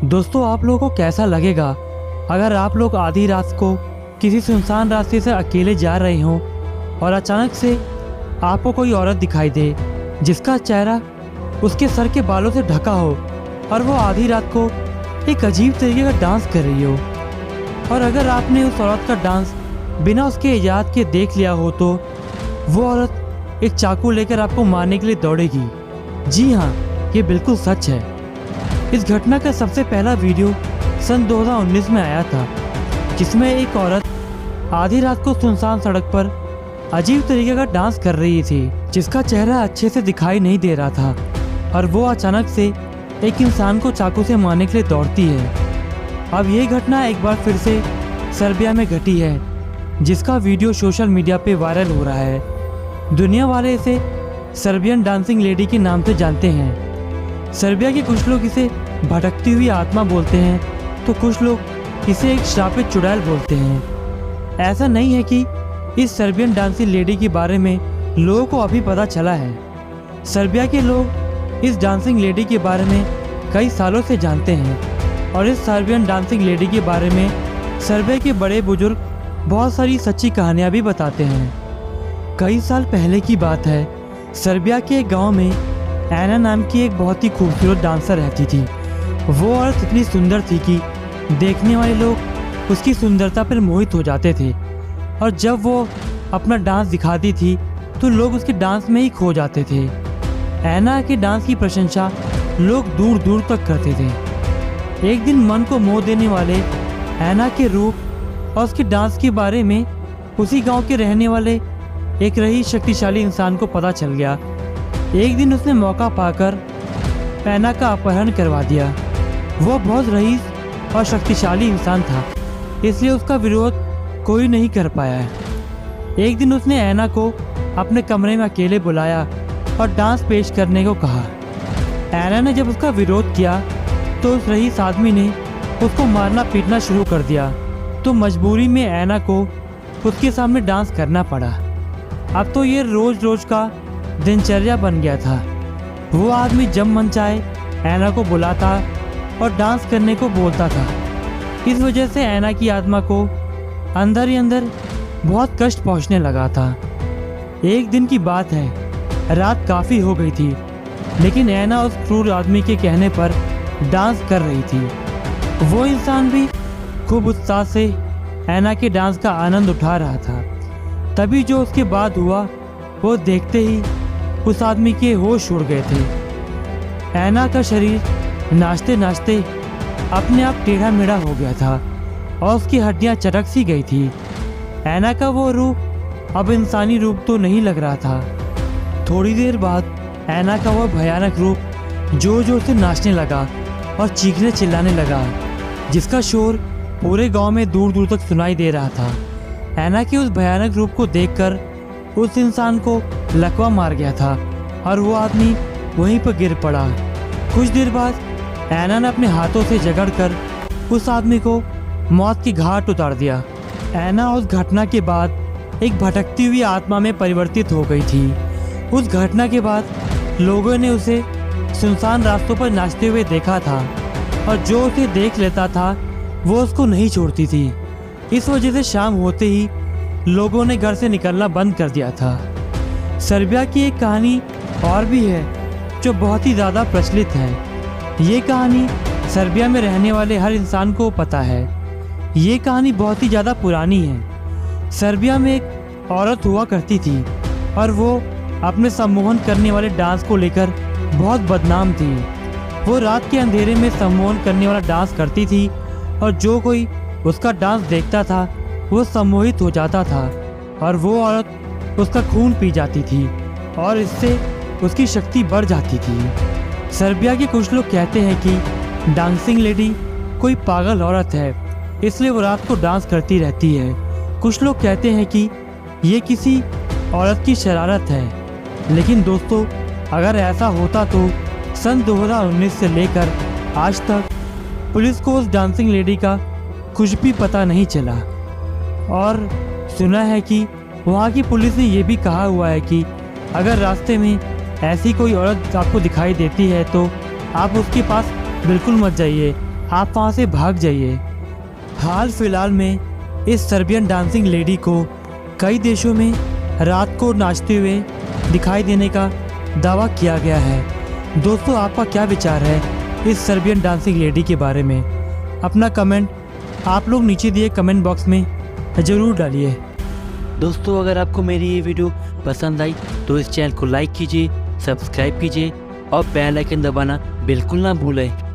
दोस्तों, आप लोगों को कैसा लगेगा अगर आप लोग आधी रात को किसी सुनसान रास्ते से अकेले जा रहे हों और अचानक से आपको कोई औरत दिखाई दे जिसका चेहरा उसके सर के बालों से ढका हो और वो आधी रात को एक अजीब तरीके का डांस कर रही हो। और अगर आपने उस औरत का डांस बिना उसके इजाज़त के देख लिया हो तो वो औरत एक चाकू लेकर आपको मारने के लिए दौड़ेगी। जी हाँ, ये बिल्कुल सच है। इस घटना का सबसे पहला वीडियो सन 2019 में आया था, जिसमें एक औरत आधी रात को सुनसान सड़क पर अजीब तरीके का डांस कर रही थी, जिसका चेहरा अच्छे से दिखाई नहीं दे रहा था और वो अचानक से एक इंसान को चाकू से मारने के लिए दौड़ती है। अब ये घटना एक बार फिर से सर्बिया में घटी है, जिसका वीडियो सोशल मीडिया पे वायरल हो रहा है। दुनिया वाले इसे सर्बियन डांसिंग लेडी के नाम से जानते हैं। सर्बिया के कुछ लोग इसे भटकती हुई आत्मा बोलते हैं तो कुछ लोग इसे एक श्रापित चुड़ैल बोलते हैं। ऐसा नहीं है कि इस सर्बियन डांसिंग लेडी के बारे में लोगों को अभी पता चला है। सर्बिया के लोग इस डांसिंग लेडी के बारे में कई सालों से जानते हैं और इस सर्बियन डांसिंग लेडी के बारे में सर्बिया के बड़े बुजुर्ग बहुत सारी सच्ची कहानियाँ भी बताते हैं। कई साल पहले की बात है, सर्बिया के एक गाँव में एना नाम की एक बहुत ही खूबसूरत डांसर रहती थी। वो औरत इतनी सुंदर थी कि देखने वाले लोग उसकी सुंदरता पर मोहित हो जाते थे और जब वो अपना डांस दिखाती थी तो लोग उसके डांस में ही खो जाते थे। एना के डांस की प्रशंसा लोग दूर दूर तक करते थे। एक दिन मन को मोह देने वाले एना के रूप और उसके डांस के बारे में उसी गांव के रहने वाले एक रईस शक्तिशाली इंसान को पता चल गया। एक दिन उसने मौका पाकर एना का अपहरण करवा दिया। वो बहुत रईस और शक्तिशाली इंसान था, इसलिए उसका विरोध कोई नहीं कर पाया है। एक दिन उसने एना को अपने कमरे में अकेले बुलाया और डांस पेश करने को कहा। एना ने जब उसका विरोध किया तो उस रईस आदमी ने उसको मारना पीटना शुरू कर दिया, तो मजबूरी में एना को उसके सामने डांस करना पड़ा। अब तो ये रोज रोज का दिनचर्या बन गया था। वो आदमी जब मन चाहे एना को बुलाता और डांस करने को बोलता था। इस वजह से एना की आत्मा को अंदर ही अंदर बहुत कष्ट पहुंचने लगा था। एक दिन की बात है, रात काफ़ी हो गई थी, लेकिन एना उस क्रूर आदमी के कहने पर डांस कर रही थी। वो इंसान भी खूब उत्साह से एना के डांस का आनंद उठा रहा था। तभी जो उसके बाद हुआ वो देखते ही उस आदमी के होश उड़ गए थे। एना का शरीर नाचते नाचते अपने आप टेढ़ा मेढ़ा हो गया था और उसकी हड्डियां चटक सी गई थी। एना का वो रूप अब इंसानी रूप तो नहीं लग रहा था। थोड़ी देर बाद एना का वह भयानक रूप जोर जोर से नाचने लगा और चीखने चिल्लाने लगा, जिसका शोर पूरे गांव में दूर दूर तक सुनाई दे रहा था। एना के उस भयानक रूप को देखकर उस इंसान को लकवा मार गया था और वो आदमी वहीं पर गिर पड़ा। कुछ देर बाद एना ने अपने हाथों से जकड़कर उस आदमी को मौत की घाट उतार दिया। एना उस घटना के बाद एक भटकती हुई आत्मा में परिवर्तित हो गई थी। उस घटना के बाद लोगों ने उसे सुनसान रास्तों पर नाचते हुए देखा था और जो उसे देख लेता था वो उसको नहीं छोड़ती थी। इस वजह से शाम होते ही लोगों ने घर से निकलना बंद कर दिया था। सर्बिया की एक कहानी और भी है जो बहुत ही ज़्यादा प्रचलित है। ये कहानी सर्बिया में रहने वाले हर इंसान को पता है। ये कहानी बहुत ही ज़्यादा पुरानी है। सर्बिया में एक औरत हुआ करती थी और वो अपने सम्मोहन करने वाले डांस को लेकर बहुत बदनाम थी। वो रात के अंधेरे में सम्मोहन करने वाला डांस करती थी और जो कोई उसका डांस देखता था वो सम्मोहित हो जाता था और वो औरत उसका खून पी जाती थी और इससे उसकी शक्ति बढ़ जाती थी। सर्बिया के कुछ लोग कहते हैं कि डांसिंग लेडी कोई पागल औरत है, इसलिए वो रात को डांस करती रहती है। कुछ लोग कहते हैं कि ये किसी औरत की शरारत है। लेकिन दोस्तों, अगर ऐसा होता तो सन 2019 से लेकर आज तक पुलिस को उस डांसिंग लेडी का कुछ भी पता नहीं चला। और सुना है कि वहाँ की पुलिस ने यह भी कहा हुआ है कि अगर रास्ते में ऐसी कोई औरत आपको दिखाई देती है तो आप उसके पास बिल्कुल मत जाइए, आप वहाँ से भाग जाइए। हाल फिलहाल में इस सर्बियन डांसिंग लेडी को कई देशों में रात को नाचते हुए दिखाई देने का दावा किया गया है। दोस्तों, आपका क्या विचार है इस सर्बियन डांसिंग लेडी के बारे में? अपना कमेंट आप लोग नीचे दिए कमेंट बॉक्स में ज़रूर डालिए। दोस्तों, अगर आपको मेरी ये वीडियो पसंद आई तो इस चैनल को लाइक कीजिए, सब्सक्राइब कीजिए और बेल आइकन दबाना बिल्कुल ना भूलें।